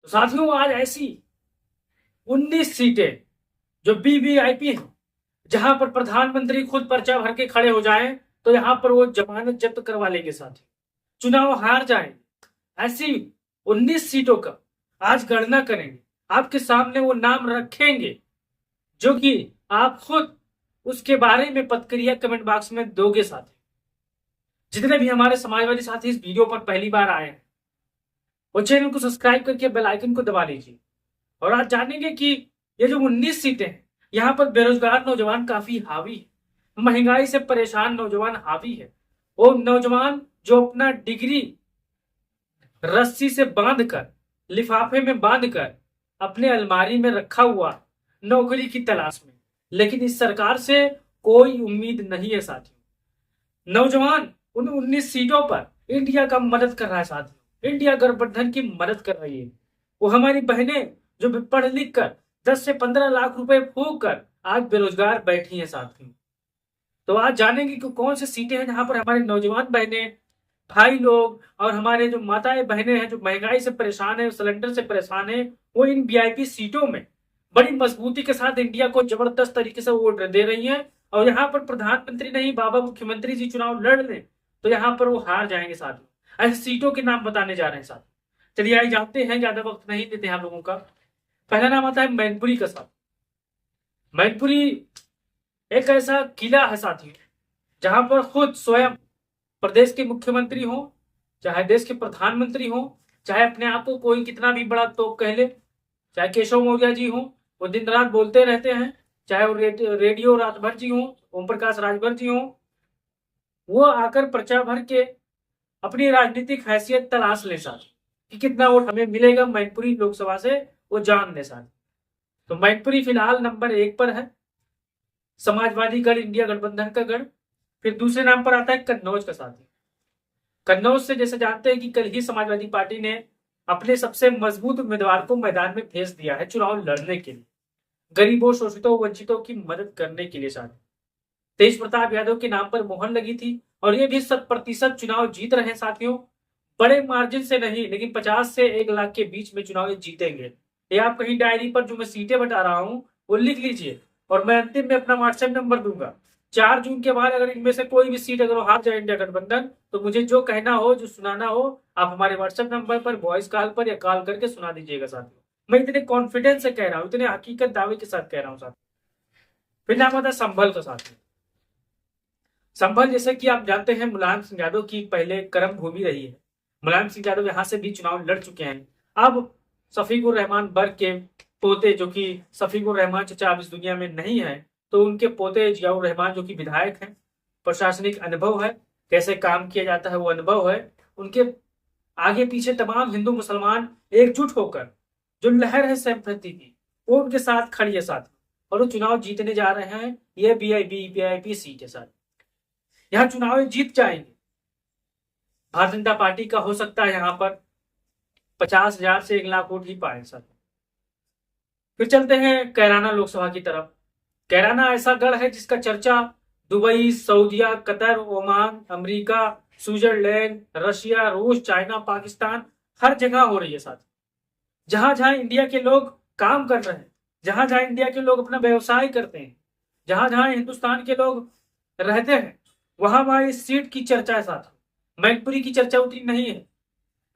साथियों, आज ऐसी 19 सीटें जो वीवीआईपी है, जहां पर प्रधानमंत्री खुद पर्चा भर के खड़े हो जाएं तो यहां पर वो जमानत जब्त करवा लेंगे। साथी, चुनाव हार जाएंगे। ऐसी 19 सीटों का आज गणना करेंगे, आपके सामने वो नाम रखेंगे जो कि आप खुद उसके बारे में प्रतिक्रिया कमेंट बॉक्स में दोगे। साथी, जितने भी हमारे समाजवादी साथी इस वीडियो पर पहली बार आए हैं वो चैनल को सब्सक्राइब करके बेल आइकन को दबा लीजिए। और आज जानेंगे कि ये जो 19 सीटें हैं, यहाँ पर बेरोजगार नौजवान काफी हावी है, महंगाई से परेशान नौजवान हावी है। वो नौजवान जो अपना डिग्री रस्सी से बांधकर, लिफाफे में बांधकर अपने अलमारी में रखा हुआ नौकरी की तलाश में, लेकिन इस सरकार से कोई उम्मीद नहीं है। साथियों, नौजवान उन 19 सीटों पर इंडिया का मदद कर रहा है। साथियों, इंडिया गठबंधन की मदद कर रही है। वो हमारी बहनें जो भी पढ़ लिख कर 10 से 15 लाख रुपए फूंक कर आज बेरोजगार बैठी हैं। साथियों, तो आज जानेंगे कि कौन सी सीटें हैं जहां पर हमारे नौजवान बहनें, भाई लोग और हमारे जो माताएं बहनें हैं जो महंगाई से परेशान है, सिलेंडर से परेशान है, वो इन वीआईपी सीटों में बड़ी मजबूती के साथ इंडिया को जबरदस्त तरीके से वोट दे रही है। और यहाँ पर प्रधानमंत्री नहीं, बाबा मुख्यमंत्री जी चुनाव लड़ लें तो यहाँ पर वो हार जाएंगे। साथियों, ऐसी सीटों के नाम बताने जा रहे हैं। साथियों, चलिए आइए जानते हैं, ज्यादा वक्त नहीं देते हैं आप लोगों का। पहला नाम आता है मैनपुरी का। साथ मैनपुरी एक ऐसा किला है साथियों, जहां पर खुद स्वयं प्रदेश के मुख्यमंत्री हो, चाहे देश के प्रधानमंत्री हो, चाहे अपने आप को कोई कितना भी बड़ा तोप कह ले, चाहे केशव मौर्य जी हो, वो दिन रात बोलते रहते हैं, चाहे वो रेडियो रात भर जी हो, ओम प्रकाश राजभर जी हो, वो आकर पर्चा भर के अपनी राजनीतिक हैसियत तलाश ले साथ कि कितना वोट हमें मिलेगा मैनपुरी लोकसभा से, वो जान ले साथ। तो मैनपुरी फिलहाल नंबर 1 पर है, समाजवादी गढ़, इंडिया गठबंधन का गढ़। फिर दूसरे नाम पर आता है कन्नौज का। साथी, कन्नौज से जैसे जानते हैं कि कल ही समाजवादी पार्टी ने अपने सबसे मजबूत उम्मीदवार को मैदान में भेज दिया है चुनाव लड़ने के लिए, गरीबों, शोषितों, वंचितों की मदद करने के लिए। साथ तेज प्रताप यादव के नाम पर मोहर लगी थी और ये भी 100% चुनाव जीत रहे हैं। साथियों, बड़े मार्जिन से नहीं, लेकिन 50 से 1 लाख के बीच में चुनाव जीतेंगे। ये आप कहीं डायरी पर जो मैं सीटें बता रहा हूं वो लिख लीजिए, और मैं अंतिम में अपना व्हाट्सएप नंबर दूंगा। 4 जून के बाद अगर इनमें से कोई भी सीट अगर हार जाए इंडिया गठबंधन, तो मुझे जो कहना हो, जो सुनाना हो, आप हमारे व्हाट्सएप नंबर पर वॉइस कॉल पर या कॉल करके सुना दीजिएगा। साथियों, मैं इतने कॉन्फिडेंस से कह रहा हूँ, इतने हकीकत दावे के साथ कह रहा हूँ। साथियों, फिर नाम आता है संभल का। साथियों, संभल जैसे कि आप जानते हैं मुलायम सिंह यादव की पहले कर्म भूमि रही है। मुलायम सिंह यादव यहाँ से भी चुनाव लड़ चुके हैं। अब शफीकुर रहमान बर्ग के पोते, जो कि शफीकुर रहमान चचा अब इस दुनिया में नहीं है, तो उनके पोते जियाउर रहमान जो कि विधायक हैं, प्रशासनिक अनुभव है, कैसे काम किया जाता है वो अनुभव है, उनके आगे पीछे तमाम हिंदू मुसलमान एकजुट होकर जो लहर है सहमति की, वो उनके साथ खड़ी है। साथ और वो चुनाव जीतने जा रहे हैं। ये वीआईपी सीट है। साथ यहाँ चुनाव जीत जाएंगे। भारतीय जनता पार्टी का हो सकता है यहाँ पर 50,000 से 1 लाख वोट ही पाए। सर, फिर चलते हैं कैराना लोकसभा की तरफ। कैराना ऐसा गढ़ है जिसका चर्चा दुबई, सऊदिया, Qatar, Oman, America, Switzerland, Russia, रूस, चाइना, पाकिस्तान, हर जगह हो रही है। साथ जहां जहां इंडिया के लोग काम कर रहे हैं, जहां जहां इंडिया के लोग अपना व्यवसाय करते हैं, जहां जहां हिंदुस्तान के लोग रहते हैं, वहां वहां इस सीट की चर्चा है। साथ मैनपुरी की चर्चा उतनी नहीं है,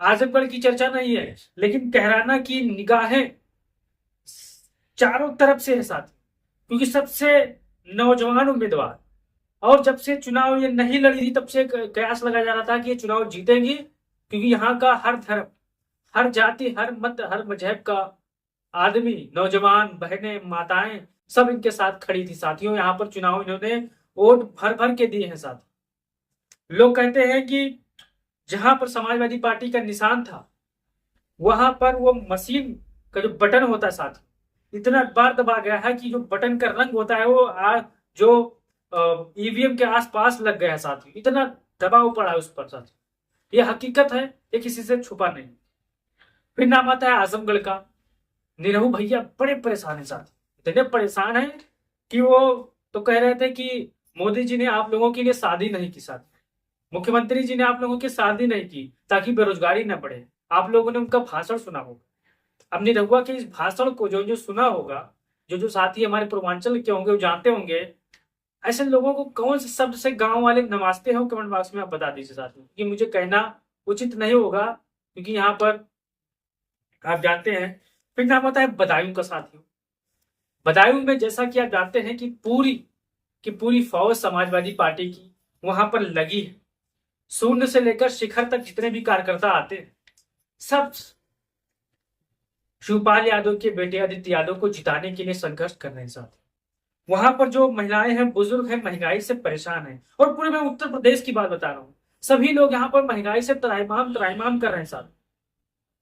आजमगढ़ की चर्चा नहीं है, लेकिन कैराना की निगाहें चारों तरफ से है। साथ क्योंकि सबसे नौजवान उम्मीदवार, और जब से चुनाव ये नहीं लड़ी थी तब से कयास लगाया जा रहा था कि ये चुनाव जीतेंगी, क्योंकि यहाँ का हर धर्म, हर जाति, हर मत, हर मजहब का आदमी, नौजवान, बहनें, माताएं सब इनके साथ खड़ी थी। साथियों, यहाँ पर चुनाव इन्होंने वोट भर भर के दिए हैं। साथ लोग कहते हैं कि जहां पर समाजवादी पार्टी का निशान था, वहां पर वो मशीन का जो बटन होता है साथ इतना बार दबा गया है कि जो बटन का रंग होता है वो जो ईवीएम के आसपास लग गया है। साथ इतना दबाव पड़ा है उस पर। साथ ये हकीकत है, ये किसी से छुपा नहीं। फिर नाम आता है आजमगढ़ का। निरहू भैया बड़े परेशान है। साथ इतने परेशान है कि वो तो कह रहे थे कि मोदी जी ने आप लोगों के लिए शादी नहीं की। साथ मुख्यमंत्री जी ने आप लोगों की शादी नहीं की ताकि बेरोजगारी न बढ़े। आप लोगों ने उनका भाषण सुना होगा। अब निरहुआ के इस भाषण को जो जो सुना होगा, जो जो साथी हमारे पूर्वांचल के होंगे वो जानते होंगे, ऐसे लोगों को कौन से शब्द से गांव वाले नवाजते हो, कमेंट बॉक्स में आप बता दीजिए साथियों, क्योंकि मुझे कहना उचित नहीं होगा, क्योंकि यहाँ पर आप जानते हैं। फिर नाम आता है बदायूं का साथियों। बदायूं में जैसा कि आप जानते हैं कि पूरी फौज समाजवादी पार्टी की वहां पर लगी है। शून्य से लेकर शिखर तक जितने भी कार्यकर्ता आते हैं, सब शिवपाल यादव के बेटे आदित्य यादव को जिताने के लिए संघर्ष कर रहे हैं साथ। वहां पर जो महिलाएं हैं, बुजुर्ग हैं, महंगाई से परेशान हैं, और पूरे मैं उत्तर प्रदेश की बात बता रहा हूँ, सभी लोग यहाँ पर महंगाई से त्राहिमाम त्राहिमाम कर रहे हैं साथ।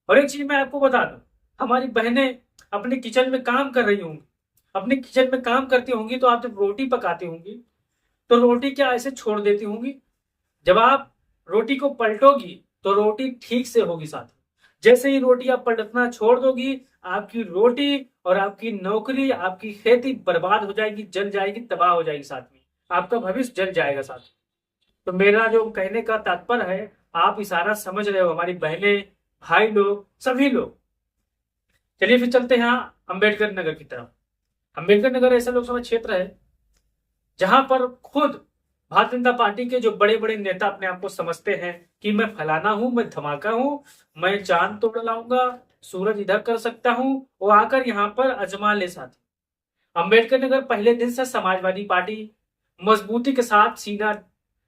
और एक चीज मैं आपको बता दूं, हमारी बहनें अपने किचन में काम कर रही होंगी, अपने किचन में काम करती होंगी, तो आप जब रोटी पकाती होंगी तो रोटी क्या ऐसे छोड़ देती होंगी? जब आप रोटी को पलटोगी तो रोटी ठीक से होगी साथ। जैसे ही रोटी आप पलटना छोड़ दोगी, आपकी रोटी और आपकी नौकरी, आपकी खेती बर्बाद हो जाएगी, जल जाएगी, तबाह हो जाएगी साथ में, आपका भविष्य जल जाएगा साथ। तो मेरा जो कहने का तात्पर्य है, आप इशारा समझ रहे हो, हमारी बहनें, भाई लोग, सभी लोग। चलिए फिर चलते हैं अंबेडकर नगर की तरफ। अंबेडकर नगर ऐसा लोकसभा क्षेत्र है जहां पर खुद भारतीय जनता पार्टी के जो बड़े बड़े नेता अपने आप को समझते हैं कि मैं फलाना हूं, मैं धमाका हूं, मैं चांद तोड़ लाऊंगा, सूरज इधर कर सकता हूं, वो आकर यहाँ पर अजमा ले साथी। अंबेडकर नगर पहले दिन से समाजवादी पार्टी मजबूती के साथ सीना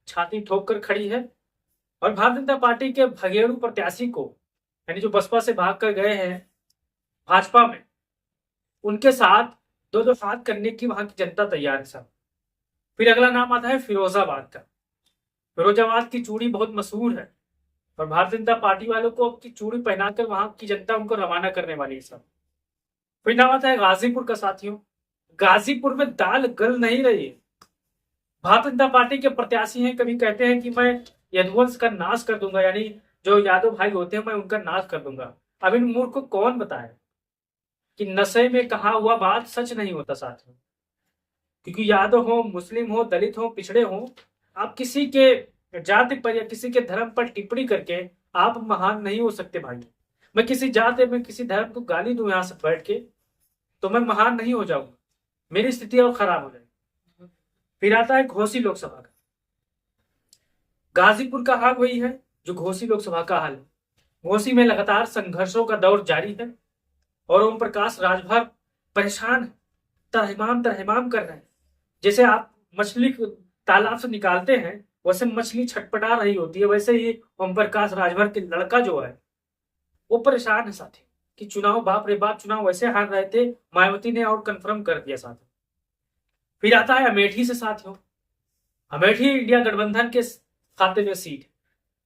छाती ठोक कर खड़ी है, और भारतीय जनता पार्टी के भगेड़ू प्रत्याशी को, यानी जो बसपा से भाग कर गए हैं भाजपा में, उनके साथ दो दो हाथ करने की वहां की जनता तैयार है साहब। फिर अगला नाम आता है फिरोजाबाद का। फिरोजाबाद की चूड़ी बहुत मशहूर है, और भारतीय जनता पार्टी वालों को की चूड़ी पहनाकर वहां की जनता उनको रवाना करने वाली है साहब। फिर नाम आता है गाजीपुर का साथियों। गाजीपुर में दाल गल नहीं रही है। भारतीय जनता पार्टी के प्रत्याशी हैं, कभी कहते हैं कि मैं यदुवंश का नाश कर दूंगा, यानी जो यादव भाई होते हैं मैं उनका नाश कर दूंगा। अब इन मूर्ख को कौन बताए कि नशे में कहा हुआ बात सच नहीं होता साथियों, क्योंकि यादव हो, मुस्लिम हो, दलित हो, पिछड़े हो, आप किसी के जाति पर या किसी के धर्म पर टिप्पणी करके आप महान नहीं हो सकते भाई। मैं किसी जाति में किसी धर्म को गाली दूं यहां से बैठ के, तो मैं महान नहीं हो जाऊंगा, मेरी स्थिति और खराब हो जाएगी। फिर आता है घोसी लोकसभा का। गाजीपुर का हाल वही है जो घोसी लोकसभा का हाल है। घोसी में लगातार संघर्षों का दौर जारी है, और ओम प्रकाश राजभर परेशान, त्रहिमाम त्रहिमाम कर रहे हैं। जैसे आप मछली तालाब से निकालते हैं, वैसे मछली छटपटा रही होती है, वैसे ही ओम प्रकाश राजभर के लड़का जो है वो परेशान है साथी कि चुनाव, बाप रे बाप, चुनाव वैसे हार रहे थे, मायावती ने और कंफर्म कर दिया साथी। फिर आता है अमेठी से साथियों। अमेठी इंडिया गठबंधन के खाते में सीट,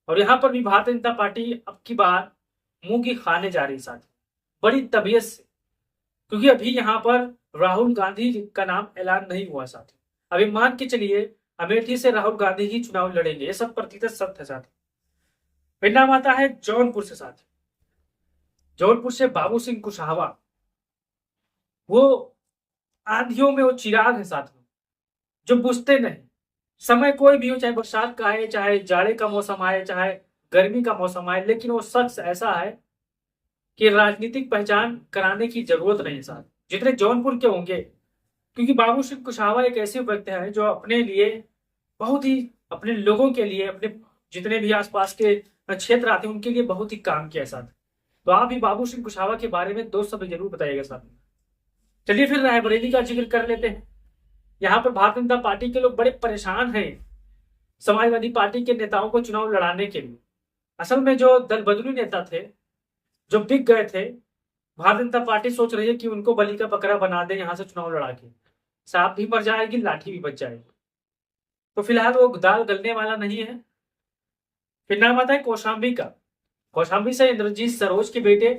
और यहां पर भी भारतीय जनता पार्टी अब की बार मुंह की खाने जा रही साथी, बड़ी तबीयत से, क्योंकि अभी यहां पर राहुल गांधी का नाम ऐलान नहीं हुआ साथी। अभी मान के चलिए अमेठी से राहुल गांधी ही चुनाव लड़ेंगे, ये सब प्रतिशत सत्य है साथी। फिर नाम आता है जौनपुर से साथी। जौनपुर से बाबू सिंह कुशवाहा, वो आंधियों में वो चिराग है साथियों जो बुझते नहीं। समय कोई भी हो, चाहे बरसात का आए, चाहे जाड़े का मौसम आए, चाहे गर्मी का मौसम आए, लेकिन वो शख्स ऐसा है कि राजनीतिक पहचान कराने की जरूरत नहीं साथ, जितने जौनपुर के होंगे, क्योंकि बाबू सिंह कुशवाहा एक ऐसे व्यक्ति हैं जो अपने लिए बहुत ही, अपने लोगों के लिए, अपने जितने भी आसपास के क्षेत्र आते हैं उनके लिए बहुत ही काम किया साथ। तो आप भी बाबू सिंह कुशवाहा के बारे में दो शब्द जरूर बताइएगा साथ। चलिए फिर रायबरेली का जिक्र कर लेते हैं। यहाँ पर भारतीय जनता पार्टी के लोग बड़े परेशान हैं समाजवादी पार्टी के नेताओं को चुनाव लड़ाने के लिए। असल में जो दल बदलू नेता थे, जो बिक गए थे, भारतीय जनता पार्टी सोच रही है कि उनको बलि का बकरा बना दे, यहां से चुनाव लड़ा के, सांप भी मर जाएगी, लाठी भी बच जाएगी। तो फिलहाल वो दाल गलने वाला नहीं है। फिर नाम आता है कौशाम्बी का। कौशाम्बी से इंद्रजीत सरोज के बेटे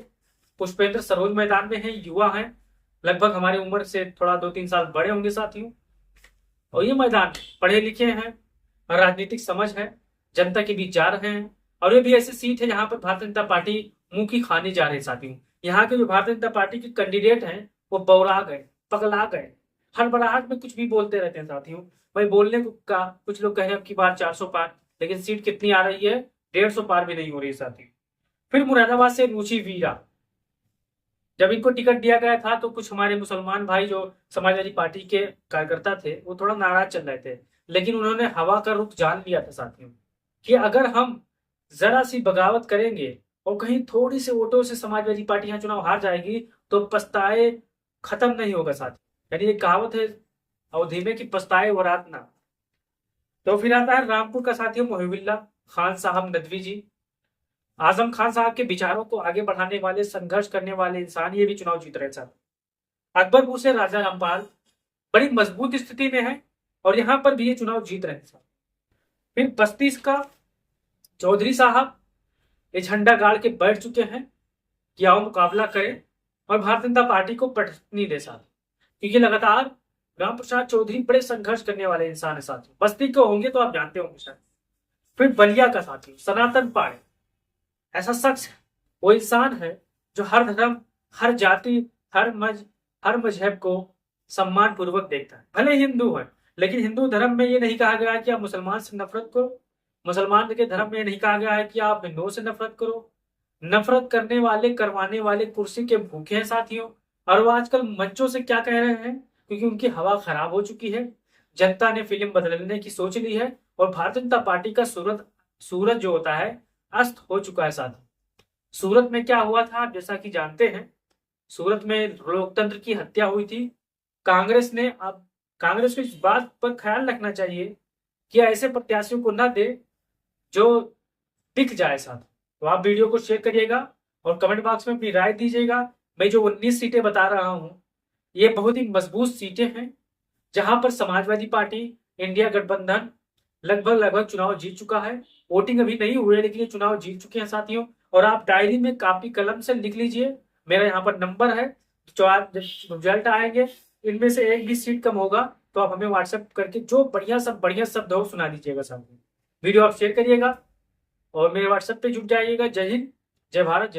पुष्पेंद्र सरोज मैदान में हैं, युवा हैं, लगभग हमारी उम्र से थोड़ा 2-3 साल बड़े होंगे साथियों, और ये मैदान पढ़े लिखे हैं, राजनीतिक समझ है, जनता के बीच जा रहे हैं, और ये भी ऐसी सीट है जहां पर भारतीय जनता पार्टी मुंह की खाने जा रहे साथियों। यहाँ के जो भारतीय जनता पार्टी के कैंडिडेट हैं वो बौरा गए, पगला गए, हड़बड़ाहट में कुछ भी बोलते रहते हैं साथियों। भाई बोलने को का कुछ लोग कह रहे हैं अब की बार 400 पार, लेकिन सीट कितनी आ रही है? 150 पार भी नहीं हो रही साथियों। फिर मुरादाबाद से रुचि वीरा। जब इनको टिकट दिया गया था तो कुछ हमारे मुसलमान भाई जो समाजवादी पार्टी के कार्यकर्ता थे वो थोड़ा नाराज चल रहे थे, लेकिन उन्होंने हवा का रुख जान लिया था साथियों कि अगर हम जरा सी बगावत करेंगे और कहीं थोड़ी से वोटों से समाजवादी पार्टी यहाँ चुनाव हार जाएगी तो पछताए खत्म नहीं होगा साथियों। यानी ये कहावत है अवधि में कि पछताए वो रात ना। तो फिर आता है रामपुर का साथियों मोहिबुल्ला खान साहब नदवी जी। आजम खान साहब के विचारों को आगे बढ़ाने वाले, संघर्ष करने वाले इंसान, ये भी चुनाव जीत रहे साहब। अकबरपुर से राजा रामपाल बड़ी मजबूत स्थिति में है और यहां पर भी ये चुनाव जीत रहे हैं। फिर बस्ती का चौधरी साहब ये झंडा गाड़ के बैठ चुके हैं कि आओ मुकाबला करें और भारतीय जनता पार्टी को पटनी दे साथ, क्योंकि लगातार राम प्रसाद चौधरी बड़े संघर्ष करने वाले इंसान है साथियों। बस्ती को होंगे तो आप जानते होंगे शायद। फिर बलिया का साथियों सनातन पाड़े, ऐसा शख्स है, वो इंसान है जो हर धर्म, हर जाति, हर मजहब को सम्मान पूर्वक देखता है। भले हिंदू है, लेकिन हिंदू धर्म में ये नहीं कहा गया है कि आप मुसलमान से नफरत करो, मुसलमान के धर्म में नहीं कहा गया है कि आप हिंदुओं से नफरत करो। नफरत करने वाले, करवाने वाले कुर्सी के भूखे हैं साथियों। और वो आजकल मंचों से क्या कह रहे हैं, क्योंकि उनकी हवा खराब हो चुकी है, जनता ने फिल्म बदलने की सोच ली है और भारतीय जनता पार्टी का सूरज जो होता है अस्त हो चुका है साथियों। सूरत में क्या हुआ था आप जैसा कि जानते हैं, सूरत में लोकतंत्र की हत्या हुई थी। कांग्रेस को इस बात पर ख्याल रखना चाहिए कि ऐसे प्रत्याशियों को न दे जो टिक जाए साथ। तो आप वीडियो को शेयर करिएगा और कमेंट बॉक्स में अपनी राय दीजिएगा। मैं जो 19 सीटें बता रहा हूं ये बहुत ही मजबूत सीटें हैं, जहां पर समाजवादी पार्टी, इंडिया गठबंधन लगभग चुनाव जीत चुका है। वोटिंग अभी नहीं हुई है, लेकिन ये चुनाव जीत चुके हैं साथियों। और आप डायरी में कापी कलम से लिख लीजिए, मेरा यहाँ पर नंबर है, जो आप रिजल्ट आएंगे इनमें से एक भी सीट कम होगा तो आप हमें व्हाट्सएप करके जो बढ़िया शब्द हो सुना दीजिएगा साथियों। वीडियो आप शेयर करिएगा और मेरे व्हाट्सएप पे जुड़ जाइएगा। जय हिंद, जय भारत।